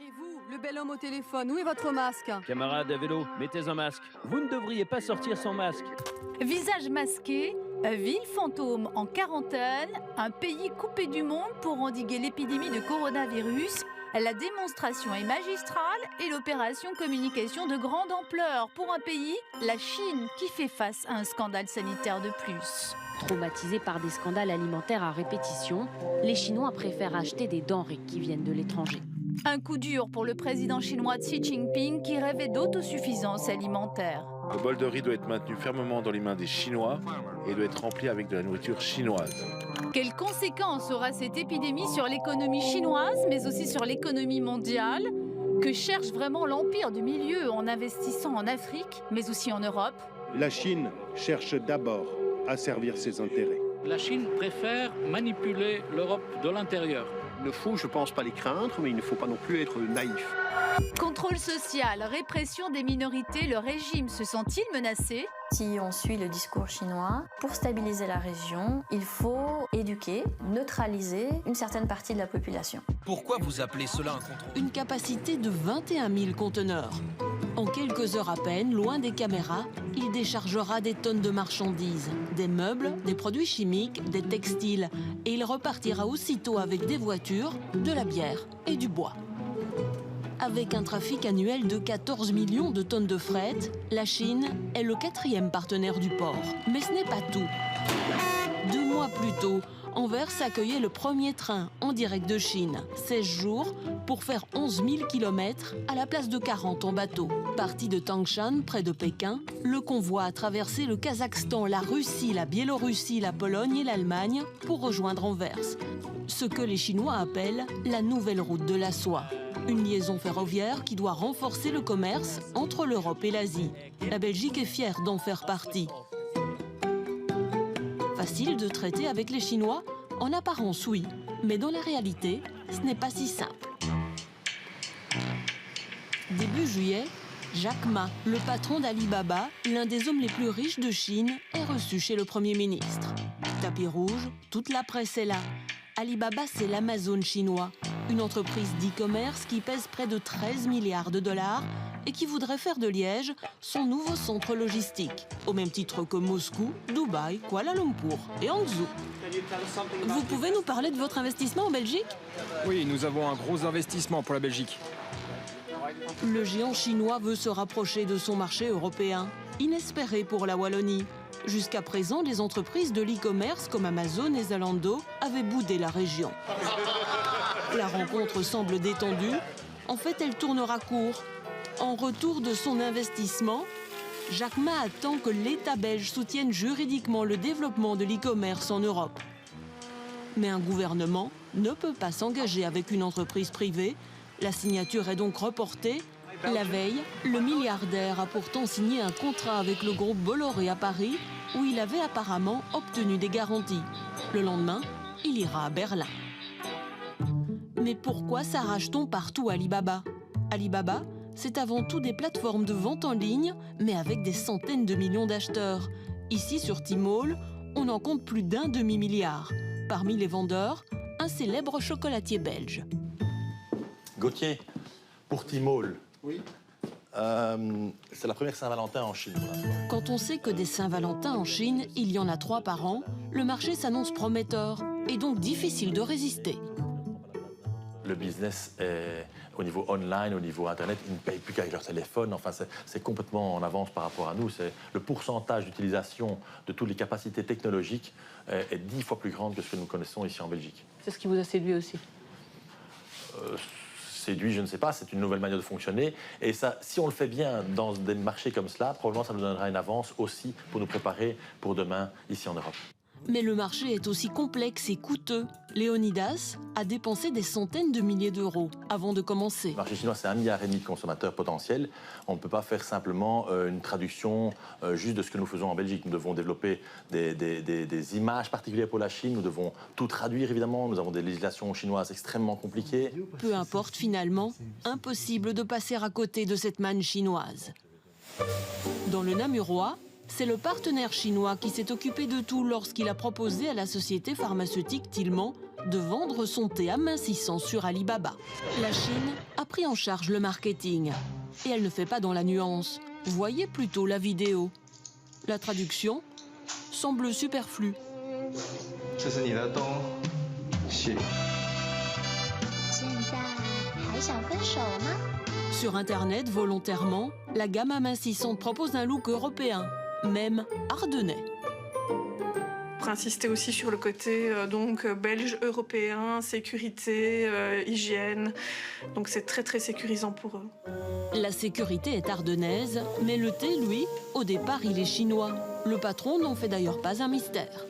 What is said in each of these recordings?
Et vous, le bel homme au téléphone, où est votre masque? Camarade à vélo, mettez un masque. Vous ne devriez pas sortir sans masque. Visage masqué, ville fantôme en quarantaine, un pays coupé du monde pour endiguer l'épidémie de coronavirus. La démonstration est magistrale et l'opération communication de grande ampleur pour un pays, la Chine, qui fait face à un scandale sanitaire de plus. Traumatisés par des scandales alimentaires à répétition, les Chinois préfèrent acheter des denrées qui viennent de l'étranger. Un coup dur pour le président chinois Xi Jinping qui rêvait d'autosuffisance alimentaire. Le bol de riz doit être maintenu fermement dans les mains des Chinois et doit être rempli avec de la nourriture chinoise. Quelles conséquences aura cette épidémie sur l'économie chinoise, mais aussi sur l'économie mondiale? Que cherche vraiment l'empire du milieu en investissant en Afrique, mais aussi en Europe? La Chine cherche d'abord à servir ses intérêts. La Chine préfère manipuler l'Europe de l'intérieur. Il ne faut, je pense, pas les craindre, mais il ne faut pas non plus être naïf. Contrôle social, répression des minorités, le régime se sent-il menacé? Si on suit le discours chinois, pour stabiliser la région, il faut éduquer, neutraliser une certaine partie de la population. Pourquoi vous appelez cela un contrôle? Une capacité de 21 000 conteneurs. En quelques heures à peine, loin des caméras, il déchargera des tonnes de marchandises, des meubles, des produits chimiques, des textiles. Et il repartira aussitôt avec des voitures, de la bière et du bois. Avec un trafic annuel de 14 millions de tonnes de fret, la Chine est le 4e partenaire du port. Mais ce n'est pas tout. 2 mois plus tôt, Anvers accueillait le premier train en direct de Chine. 16 jours pour faire 11 000 km à la place de 40 en bateau. Parti de Tangshan, près de Pékin, le convoi a traversé le Kazakhstan, la Russie, la Biélorussie, la Pologne et l'Allemagne pour rejoindre Anvers. Ce que les Chinois appellent la nouvelle route de la soie. Une liaison ferroviaire qui doit renforcer le commerce entre l'Europe et l'Asie. La Belgique est fière d'en faire partie. Facile de traiter avec les Chinois? En apparence, oui. Mais dans la réalité, ce n'est pas si simple. Début juillet, Jack Ma, le patron d'Alibaba, l'un des hommes les plus riches de Chine, est reçu chez le Premier ministre. Tapis rouge, toute la presse est là. Alibaba, c'est l'Amazon chinois, une entreprise d'e-commerce qui pèse près de 13 milliards de dollars et qui voudrait faire de Liège son nouveau centre logistique, au même titre que Moscou, Dubaï, Kuala Lumpur et Hangzhou. Vous pouvez nous parler de votre investissement en Belgique? Oui, nous avons un gros investissement pour la Belgique. Le géant chinois veut se rapprocher de son marché européen, inespéré pour la Wallonie. Jusqu'à présent, les entreprises de l'e-commerce comme Amazon et Zalando avaient boudé la région. La rencontre semble détendue. En fait, elle tournera court. En retour de son investissement, Jack Ma attend que l'État belge soutienne juridiquement le développement de l'e-commerce en Europe. Mais un gouvernement ne peut pas s'engager avec une entreprise privée. La signature est donc reportée. La veille, le milliardaire a pourtant signé un contrat avec le groupe Bolloré à Paris, où il avait apparemment obtenu des garanties. Le lendemain, il ira à Berlin. Mais pourquoi s'arrache-t-on partout Alibaba? Alibaba, c'est avant tout des plateformes de vente en ligne, mais avec des centaines de millions d'acheteurs. Ici, sur Tmall, on en compte plus d'1 demi-milliard. Parmi les vendeurs, un célèbre chocolatier belge. Gauthier, pour Tmall, Oui. c'est la première Saint-Valentin en Chine. Quand on sait que des Saint-Valentin en Chine, il y en a 3 par an, le marché s'annonce prometteur et donc difficile de résister. Le business est, au niveau online, au niveau Internet, ils ne payent plus qu'avec leur téléphone. Enfin, c'est complètement en avance par rapport à nous. Le pourcentage d'utilisation de toutes les capacités technologiques est 10 fois plus grande que ce que nous connaissons ici en Belgique. C'est ce qui vous a séduit aussi? Séduit, je ne sais pas, c'est une nouvelle manière de fonctionner. Et ça, si on le fait bien dans des marchés comme cela, probablement ça nous donnera une avance aussi pour nous préparer pour demain ici en Europe. Mais le marché est aussi complexe et coûteux. Léonidas a dépensé des centaines de milliers d'euros avant de commencer. Le marché chinois, c'est 1,5 milliard de consommateurs potentiels. On ne peut pas faire simplement une traduction juste de ce que nous faisons en Belgique. Nous devons développer des images particulières pour la Chine. Nous devons tout traduire, évidemment. Nous avons des législations chinoises extrêmement compliquées. Peu importe, finalement, impossible de passer à côté de cette manne chinoise. Dans le Namurois, c'est le partenaire chinois qui s'est occupé de tout lorsqu'il a proposé à la société pharmaceutique Tilman de vendre son thé amincissant sur Alibaba. La Chine a pris en charge le marketing. Et elle ne fait pas dans la nuance. Voyez plutôt la vidéo. La traduction semble superflue. Sur Internet, volontairement, la gamme amincissante propose un look européen, même ardennais. Pour insister aussi sur le côté belge, européen, sécurité, hygiène. Donc c'est très très sécurisant pour eux. La sécurité est ardennaise, mais le thé, lui, au départ, il est chinois. Le patron n'en fait d'ailleurs pas un mystère.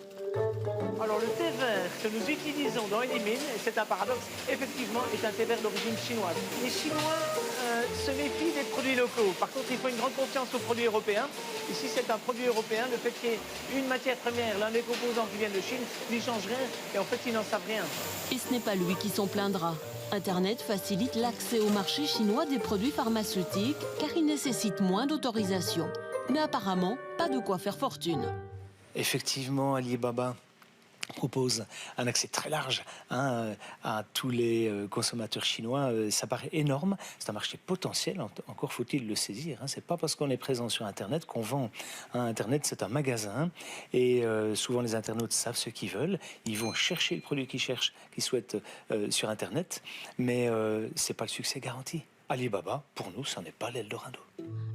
Alors le thé vert que nous utilisons dans Elimine, et c'est un paradoxe, effectivement est un thé vert d'origine chinoise. Les Chinois se méfient des produits locaux. Par contre, il faut une grande confiance aux produits européens. Ici, c'est un produit européen. Le fait qu'il y ait une matière première, l'un des composants qui viennent de Chine, n'y change rien. Et en fait, ils n'en savent rien. Et ce n'est pas lui qui s'en plaindra. Internet facilite l'accès au marché chinois des produits pharmaceutiques car il nécessite moins d'autorisation. Mais apparemment, pas de quoi faire fortune. Effectivement, Alibaba propose un accès très large à tous les consommateurs chinois. Ça paraît énorme, c'est un marché potentiel, encore faut-il le saisir. C'est pas parce qu'on est présent sur Internet qu'on vend. Internet, c'est un magasin et souvent les internautes savent ce qu'ils veulent. Ils vont chercher le produit qu'ils souhaitent sur Internet, mais c'est pas le succès garanti. Alibaba, pour nous, ça n'est pas l'Eldorado.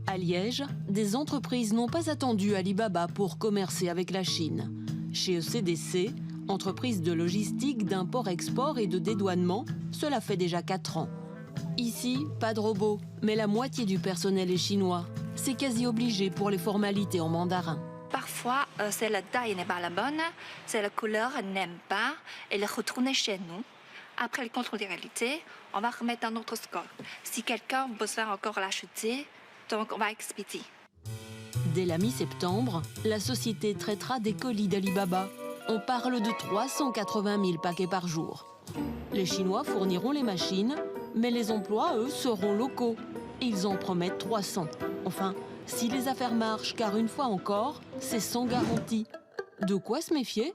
À Liège, des entreprises n'ont pas attendu Alibaba pour commercer avec la Chine. Chez ECDC, entreprise de logistique, d'import-export et de dédouanement, cela fait déjà 4 ans. Ici, pas de robot, mais la moitié du personnel est chinois. C'est quasi obligé pour les formalités en mandarin. Parfois, c'est la taille n'est pas la bonne, c'est la couleur n'aime pas, et le retourner chez nous. Après le contrôle de réalité, on va remettre un autre score. Si quelqu'un besoin encore l'acheter, donc on va expédier. Dès la mi-septembre, la société traitera des colis d'Alibaba. On parle de 380 000 paquets par jour. Les Chinois fourniront les machines, mais les emplois, eux, seront locaux. Ils en promettent 300. Enfin, si les affaires marchent, car une fois encore, c'est sans garantie. De quoi se méfier ?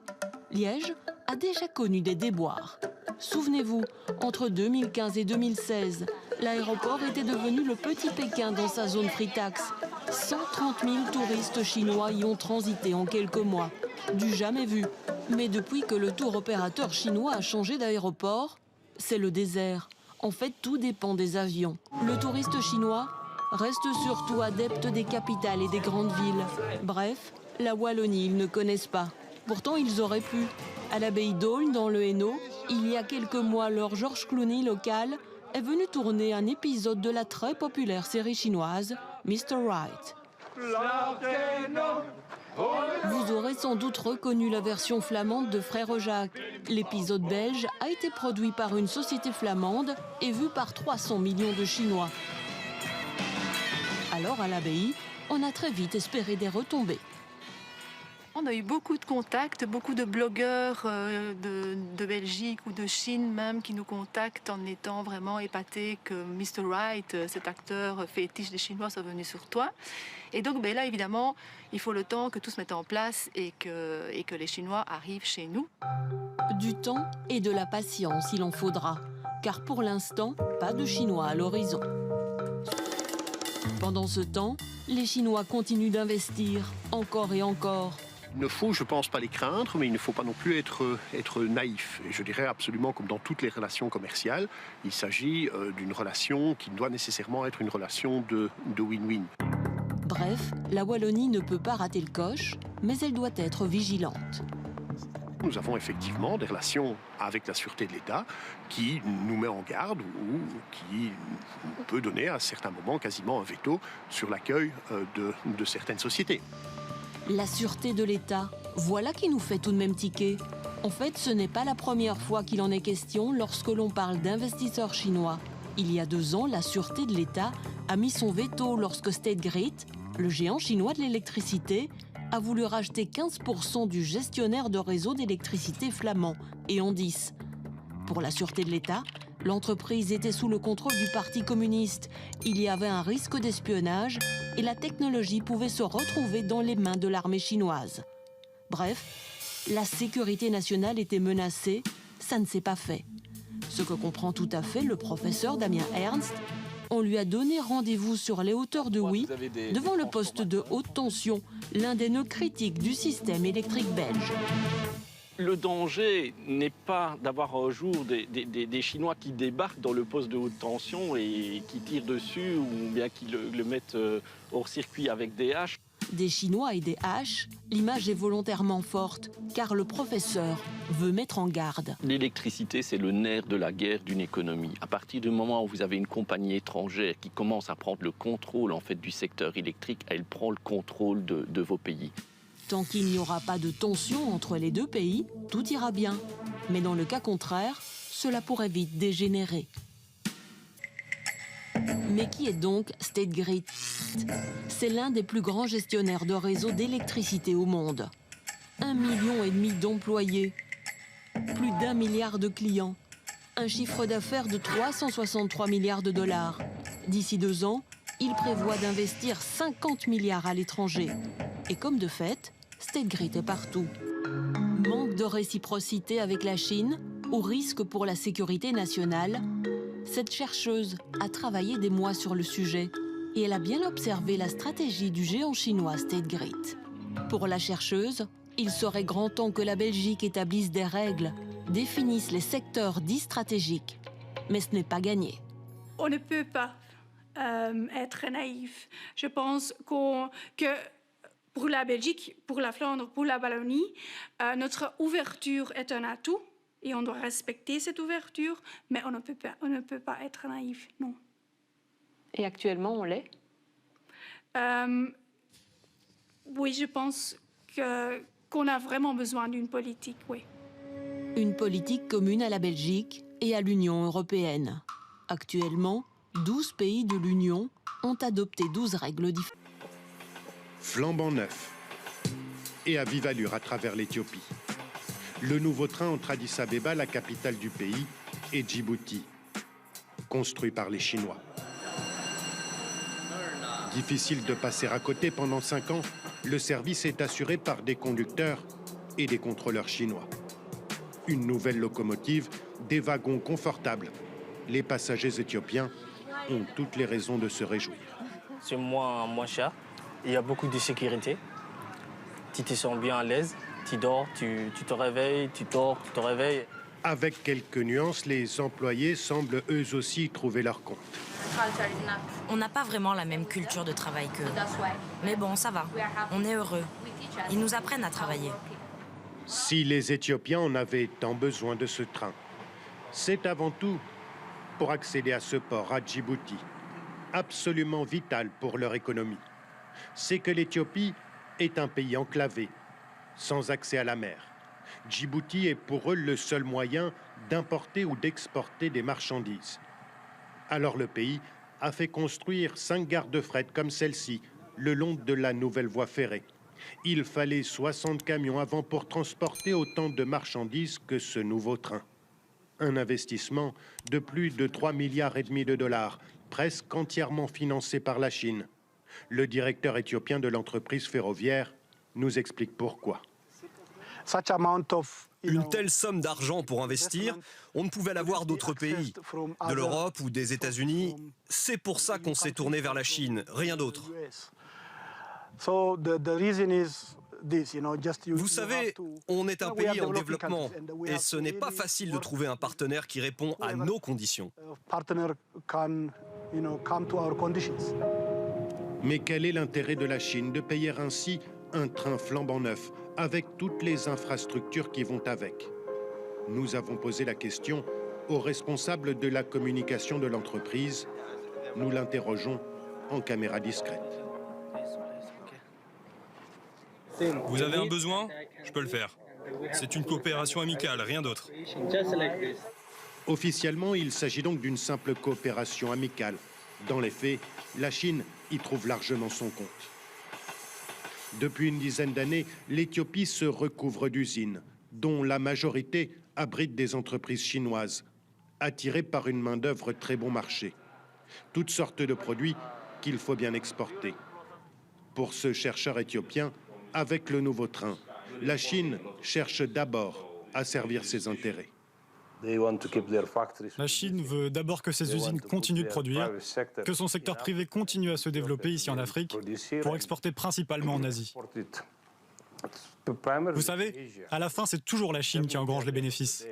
Liège a déjà connu des déboires. Souvenez-vous, entre 2015 et 2016, l'aéroport était devenu le petit Pékin dans sa zone free tax. 130 000 touristes chinois y ont transité en quelques mois. Du jamais vu. Mais depuis que le tour opérateur chinois a changé d'aéroport, c'est le désert. En fait, tout dépend des avions. Le touriste chinois reste surtout adepte des capitales et des grandes villes. Bref, la Wallonie, ils ne connaissent pas. Pourtant, ils auraient pu. À l'abbaye d'Aulne, dans le Hainaut, il y a quelques mois, leur George Clooney local est venu tourner un épisode de la très populaire série chinoise Mr. Right. Vous aurez sans doute reconnu la version flamande de Frère Jacques. L'épisode belge a été produit par une société flamande et vu par 300 millions de Chinois. Alors, à l'abbaye, on a très vite espéré des retombées. On a eu beaucoup de contacts, beaucoup de blogueurs de Belgique ou de Chine même qui nous contactent en étant vraiment épatés que Mr. Right, cet acteur fétiche des Chinois, soit venu sur toi. Et donc là, évidemment, il faut le temps que tout se mette en place et que les Chinois arrivent chez nous. Du temps et de la patience, il en faudra. Car pour l'instant, pas de Chinois à l'horizon. Pendant ce temps, les Chinois continuent d'investir, encore et encore. Il ne faut, je pense, pas les craindre, mais il ne faut pas non plus être naïf. Et je dirais absolument, comme dans toutes les relations commerciales, il s'agit d'une relation qui doit nécessairement être une relation de win-win. Bref, la Wallonie ne peut pas rater le coche, mais elle doit être vigilante. Nous avons effectivement des relations avec la sûreté de l'État qui nous met en garde ou qui peut donner à certains moments quasiment un veto sur l'accueil de certaines sociétés. La sûreté de l'État, voilà qui nous fait tout de même tiquer. En fait, ce n'est pas la première fois qu'il en est question lorsque l'on parle d'investisseurs chinois. Il y a 2 ans, la sûreté de l'État a mis son veto lorsque State Grid, le géant chinois de l'électricité, a voulu racheter 15% du gestionnaire de réseau d'électricité flamand, E.ON10. Pour la sûreté de l'État, l'entreprise était sous le contrôle du Parti communiste. Il y avait un risque d'espionnage et la technologie pouvait se retrouver dans les mains de l'armée chinoise. Bref, la sécurité nationale était menacée, ça ne s'est pas fait. Ce que comprend tout à fait le professeur Damien Ernst. On lui a donné rendez-vous sur les hauteurs de Huy, devant le poste de haute tension, l'un des nœuds critiques du système électrique belge. Le danger n'est pas d'avoir un jour des Chinois qui débarquent dans le poste de haute tension et qui tirent dessus ou bien qui le mettent hors circuit avec des haches. Des Chinois et des haches, l'image est volontairement forte, car le professeur veut mettre en garde. L'électricité, c'est le nerf de la guerre d'une économie. À partir du moment où vous avez une compagnie étrangère qui commence à prendre le contrôle en fait, du secteur électrique, elle prend le contrôle de vos pays. Tant qu'il n'y aura pas de tension entre les deux pays, tout ira bien. Mais dans le cas contraire, cela pourrait vite dégénérer. Mais qui est donc State Grid? C'est l'un des plus grands gestionnaires de réseaux d'électricité au monde. 1,5 million d'employés, plus d'1 milliard de clients, un chiffre d'affaires de 363 milliards de dollars. D'ici 2 ans, il prévoit d'investir 50 milliards à l'étranger. Et comme de fait, State Grid est partout. Manque de réciprocité avec la Chine ou risque pour la sécurité nationale? Cette chercheuse a travaillé des mois sur le sujet et elle a bien observé la stratégie du géant chinois State Grid. Pour la chercheuse, il serait grand temps que la Belgique établisse des règles, définisse les secteurs dits stratégiques. Mais ce n'est pas gagné. On ne peut pas être naïf. Je pense que pour la Belgique, pour la Flandre, pour la Wallonie, notre ouverture est un atout. Et on doit respecter cette ouverture, mais on ne peut pas être naïf, non. Et actuellement, on l'est? Oui, je pense qu'on a vraiment besoin d'une politique, oui. Une politique commune à la Belgique et à l'Union européenne. Actuellement, 12 pays de l'Union ont adopté 12 règles différentes. Flambant neuf et à vive allure à travers l'Éthiopie. Le nouveau train entre Addis Abeba, la capitale du pays, et Djibouti, construit par les Chinois. Difficile de passer à côté pendant 5 ans, le service est assuré par des conducteurs et des contrôleurs chinois. Une nouvelle locomotive, des wagons confortables. Les passagers éthiopiens ont toutes les raisons de se réjouir. C'est moins cher, il y a beaucoup de sécurité, tu te sens bien à l'aise. Tu dors, tu te réveilles, tu dors, tu te réveilles. Avec quelques nuances, les employés semblent eux aussi trouver leur compte. On n'a pas vraiment la même culture de travail qu'eux. Mais bon, ça va. On est heureux. Ils nous apprennent à travailler. Si les Éthiopiens en avaient tant besoin de ce train, c'est avant tout pour accéder à ce port, à Djibouti, absolument vital pour leur économie. C'est que l'Éthiopie est un pays enclavé, sans accès à la mer. Djibouti est pour eux le seul moyen d'importer ou d'exporter des marchandises. Alors le pays a fait construire 5 gares de fret comme celle-ci, le long de la nouvelle voie ferrée. Il fallait 60 camions avant pour transporter autant de marchandises que ce nouveau train. Un investissement de plus de 3,5 milliards de dollars, presque entièrement financé par la Chine. Le directeur éthiopien de l'entreprise ferroviaire nous explique pourquoi. Une telle somme d'argent pour investir, on ne pouvait l'avoir d'autres pays, de l'Europe ou des États-Unis. C'est pour ça qu'on s'est tourné vers la Chine, rien d'autre. Vous savez, on est un pays en développement et ce n'est pas facile de trouver un partenaire qui répond à nos conditions. Mais quel est l'intérêt de la Chine de payer ainsi un train flambant neuf, avec toutes les infrastructures qui vont avec? Nous avons posé la question au responsable de la communication de l'entreprise. Nous l'interrogeons en caméra discrète. Vous avez un besoin? Je peux le faire. C'est une coopération amicale, rien d'autre. Officiellement, il s'agit donc d'une simple coopération amicale. Dans les faits, la Chine y trouve largement son compte. Depuis une dizaine d'années, l'Éthiopie se recouvre d'usines, dont la majorité abrite des entreprises chinoises, attirées par une main-d'œuvre très bon marché. Toutes sortes de produits qu'il faut bien exporter. pour ce chercheur éthiopien, avec le nouveau train, la Chine cherche d'abord à servir ses intérêts. La Chine veut d'abord que ses usines continuent de produire, que son secteur privé continue à se développer ici en Afrique pour exporter principalement en Asie. Vous savez, à la fin, c'est toujours la Chine qui engrange les bénéfices.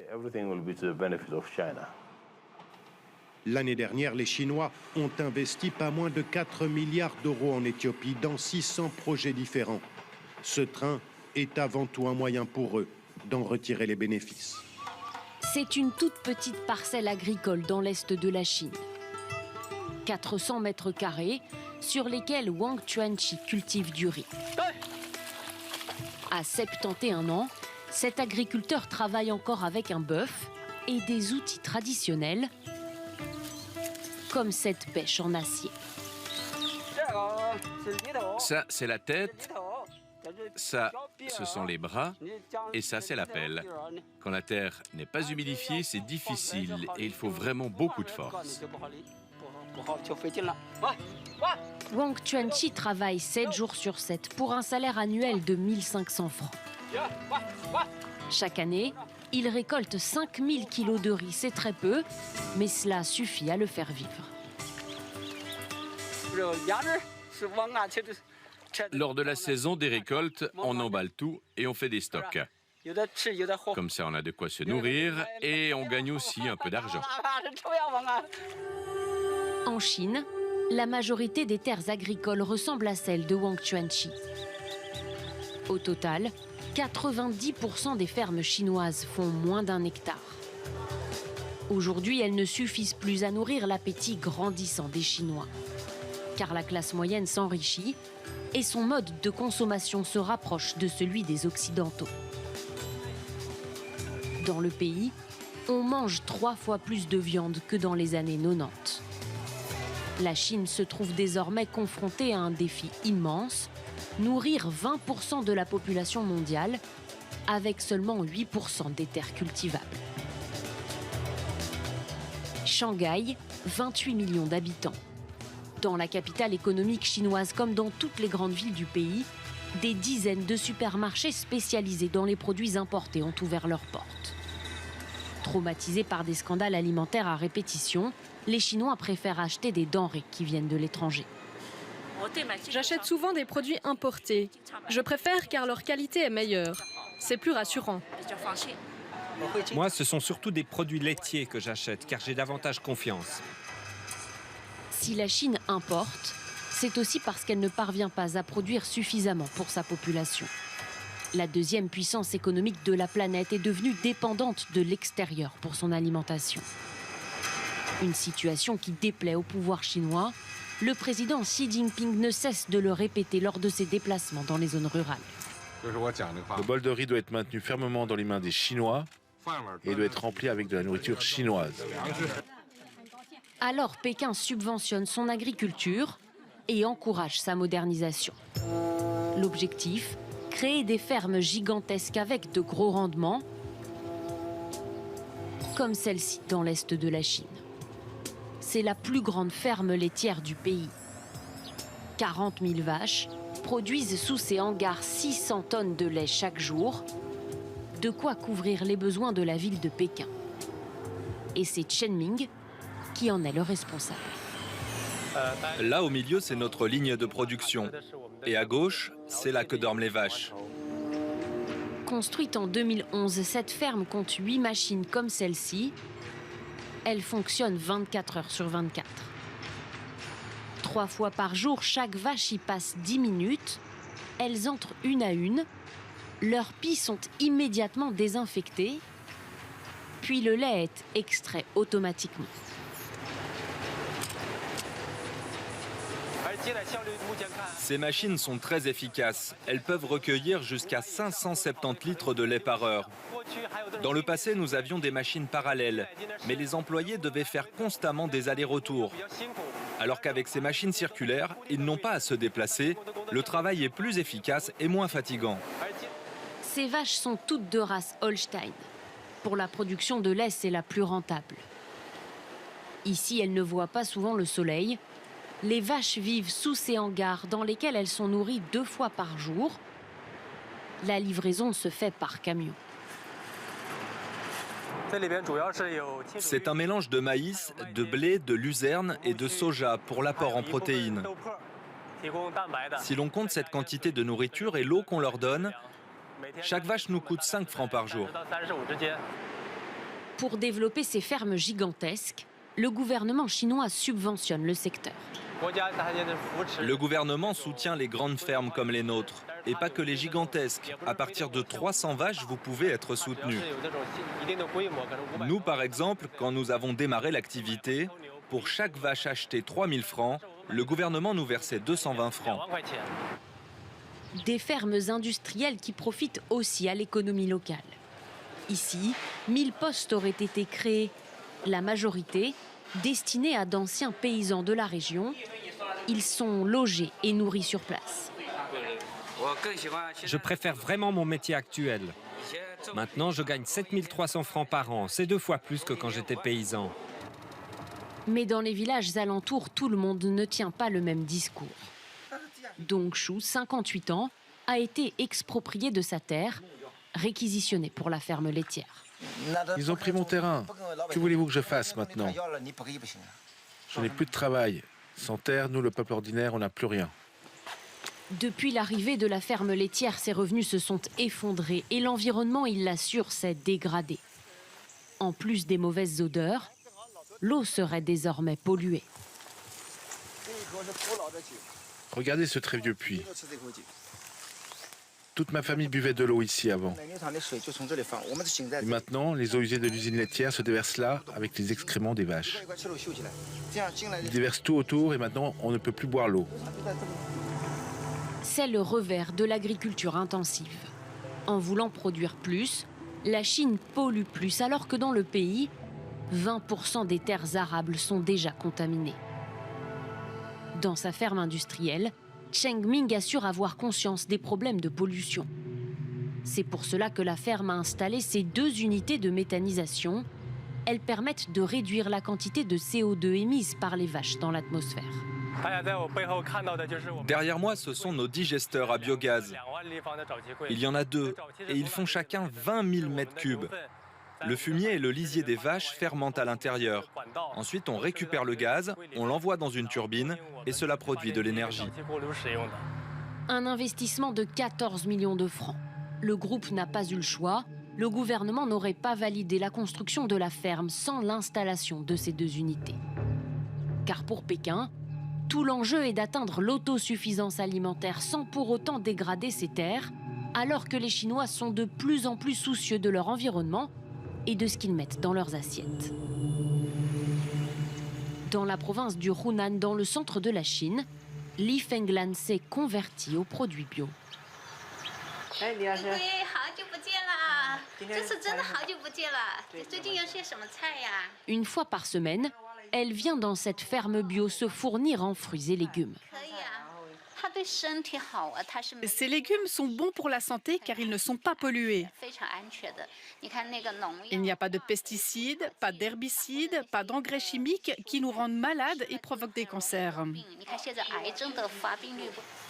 L'année dernière, les Chinois ont investi pas moins de 4 milliards d'euros en Éthiopie dans 600 projets différents. Ce train est avant tout un moyen pour eux d'en retirer les bénéfices. C'est une toute petite parcelle agricole dans l'est de la Chine. 400 mètres carrés sur lesquels Wang Chuanqi cultive du riz. À 71 ans, cet agriculteur travaille encore avec un bœuf et des outils traditionnels comme cette pêche en acier. Ça, c'est la tête. Ça, ce sont les bras. Et ça, c'est la pelle. Quand la terre n'est pas humidifiée, c'est difficile et il faut vraiment beaucoup de force. Wang Chuanqi travaille 7 jours sur 7 pour un salaire annuel de 1500 francs. Chaque année, il récolte 5000 kilos de riz, c'est très peu, mais cela suffit à le faire vivre. Lors de la saison des récoltes, on emballe tout et on fait des stocks. Comme ça, on a de quoi se nourrir et on gagne aussi un peu d'argent. En Chine, la majorité des terres agricoles ressemblent à celles de Wang Chuanqi. Au total, 90% des fermes chinoises font moins d'1 hectare. Aujourd'hui, elles ne suffisent plus à nourrir l'appétit grandissant des Chinois. Car la classe moyenne s'enrichit et son mode de consommation se rapproche de celui des Occidentaux. Dans le pays, on mange 3 fois plus de viande que dans les années 90. La Chine se trouve désormais confrontée à un défi immense, nourrir 20% de la population mondiale avec seulement 8% des terres cultivables. Shanghai, 28 millions d'habitants. Dans la capitale économique chinoise comme dans toutes les grandes villes du pays, des dizaines de supermarchés spécialisés dans les produits importés ont ouvert leurs portes. Traumatisés par des scandales alimentaires à répétition, les Chinois préfèrent acheter des denrées qui viennent de l'étranger. J'achète souvent des produits importés. Je préfère car leur qualité est meilleure. C'est plus rassurant. Moi, ce sont surtout des produits laitiers que j'achète car j'ai davantage confiance. Si la Chine importe, c'est aussi parce qu'elle ne parvient pas à produire suffisamment pour sa population. La deuxième puissance économique de la planète est devenue dépendante de l'extérieur pour son alimentation. Une situation qui déplaît au pouvoir chinois. Le président Xi Jinping ne cesse de le répéter lors de ses déplacements dans les zones rurales. Le bol de riz doit être maintenu fermement dans les mains des Chinois et doit être rempli avec de la nourriture chinoise. Alors Pékin subventionne son agriculture et encourage sa modernisation. L'objectif, créer des fermes gigantesques avec de gros rendements, comme celle-ci dans l'est de la Chine. C'est la plus grande ferme laitière du pays. 40 000 vaches produisent sous ces hangars 600 tonnes de lait chaque jour, de quoi couvrir les besoins de la ville de Pékin. Et c'est Chen Ming qui en est le responsable. Là au milieu, c'est notre ligne de production. Et à gauche, c'est là que dorment les vaches. Construite en 2011, cette ferme compte 8 machines comme celle-ci. Elle fonctionne 24 heures sur 24. 3 fois par jour, chaque vache y passe 10 minutes. Elles entrent une à une. Leurs pies sont immédiatement désinfectées. Puis le lait est extrait automatiquement. Ces machines sont très efficaces. Elles peuvent recueillir jusqu'à 570 litres de lait par heure. Dans le passé, nous avions des machines parallèles, mais les employés devaient faire constamment des allers-retours. Alors qu'avec ces machines circulaires, ils n'ont pas à se déplacer. Le travail est plus efficace et moins fatigant. Ces vaches sont toutes de race Holstein. Pour la production de lait, c'est la plus rentable. Ici, elles ne voient pas souvent le soleil. les vaches vivent sous ces hangars dans lesquels elles sont nourries 2 fois par jour. La livraison se fait par camion. C'est un mélange de maïs, de blé, de luzerne et de soja pour l'apport en protéines. Si l'on compte cette quantité de nourriture et l'eau qu'on leur donne, chaque vache nous coûte 5 francs par jour. Pour développer ces fermes gigantesques, le gouvernement chinois subventionne le secteur. Le gouvernement soutient les grandes fermes comme les nôtres, et pas que les gigantesques. À partir de 300 vaches, vous pouvez être soutenu. Nous, par exemple, quand nous avons démarré l'activité, pour chaque vache achetée 3 000 francs, le gouvernement nous versait 220 francs. Des fermes industrielles qui profitent aussi à l'économie locale. Ici, 1000 postes auraient été créés, la majorité destinés à d'anciens paysans de la région. Ils sont logés et nourris sur place. Je préfère vraiment mon métier actuel. Maintenant, je gagne 7 300 francs par an. C'est 2 fois plus que quand j'étais paysan. Mais dans les villages alentours, tout le monde ne tient pas le même discours. Dong Shu, 58 ans, a été exproprié de sa terre, réquisitionné pour la ferme laitière. Ils ont pris mon terrain. Que voulez-vous que je fasse maintenant? Je n'ai plus de travail. Sans terre, nous, le peuple ordinaire, on n'a plus rien. Depuis l'arrivée de la ferme laitière, ses revenus se sont effondrés et l'environnement, il l'assure, s'est dégradé. En plus des mauvaises odeurs, l'eau serait désormais polluée. Regardez ce très vieux puits. Toute ma famille buvait de l'eau ici avant. Et maintenant, les eaux usées de l'usine laitière se déversent là avec les excréments des vaches. Ils déversent tout autour et maintenant, on ne peut plus boire l'eau. C'est le revers de l'agriculture intensive. En voulant produire plus, la Chine pollue plus, alors que dans le pays, 20% des terres arables sont déjà contaminées. Dans sa ferme industrielle, Cheng Ming assure avoir conscience des problèmes de pollution. C'est pour cela que la ferme a installé ces 2 unités de méthanisation. Elles permettent de réduire la quantité de CO2 émise par les vaches dans l'atmosphère. Derrière moi, ce sont nos digesteurs à biogaz. Il y en a 2 et ils font chacun 20 000 mètres cubes. Le fumier et le lisier des vaches fermentent à l'intérieur. Ensuite, on récupère le gaz, on l'envoie dans une turbine et cela produit de l'énergie. Un investissement de 14 millions de francs. Le groupe n'a pas eu le choix. Le gouvernement n'aurait pas validé la construction de la ferme sans l'installation de ces 2 unités. Car pour Pékin, tout l'enjeu est d'atteindre l'autosuffisance alimentaire sans pour autant dégrader ces terres, alors que les Chinois sont de plus en plus soucieux de leur environnement et de ce qu'ils mettent dans leurs assiettes. Dans la province du Hunan, dans le centre de la Chine, Li Fenglan s'est converti aux produits bio. Une fois par semaine, elle vient dans cette ferme bio se fournir en fruits et légumes. Ces légumes sont bons pour la santé car ils ne sont pas pollués. Il n'y a pas de pesticides, pas d'herbicides, pas d'engrais chimiques qui nous rendent malades et provoquent des cancers.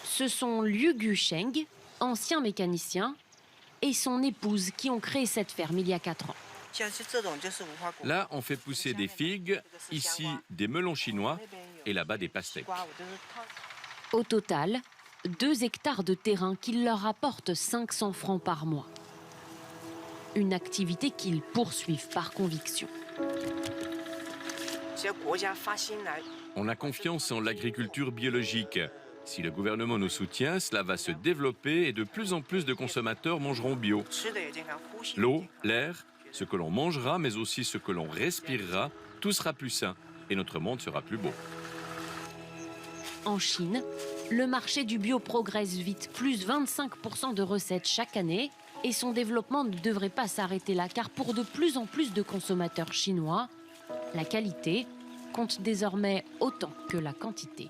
Ce sont Liu Gusheng, ancien mécanicien, et son épouse qui ont créé cette ferme il y a 4 ans. Là, on fait pousser des figues, ici des melons chinois et là-bas des pastèques. Au total, 2 hectares de terrain qui leur rapportent 500 francs par mois. Une activité qu'ils poursuivent par conviction. On a confiance en l'agriculture biologique. Si le gouvernement nous soutient, cela va se développer et de plus en plus de consommateurs mangeront bio. L'eau, l'air, ce que l'on mangera, mais aussi ce que l'on respirera, tout sera plus sain et notre monde sera plus beau. En Chine, le marché du bio progresse vite, plus 25% de recettes chaque année, et son développement ne devrait pas s'arrêter là, car pour de plus en plus de consommateurs chinois, la qualité compte désormais autant que la quantité.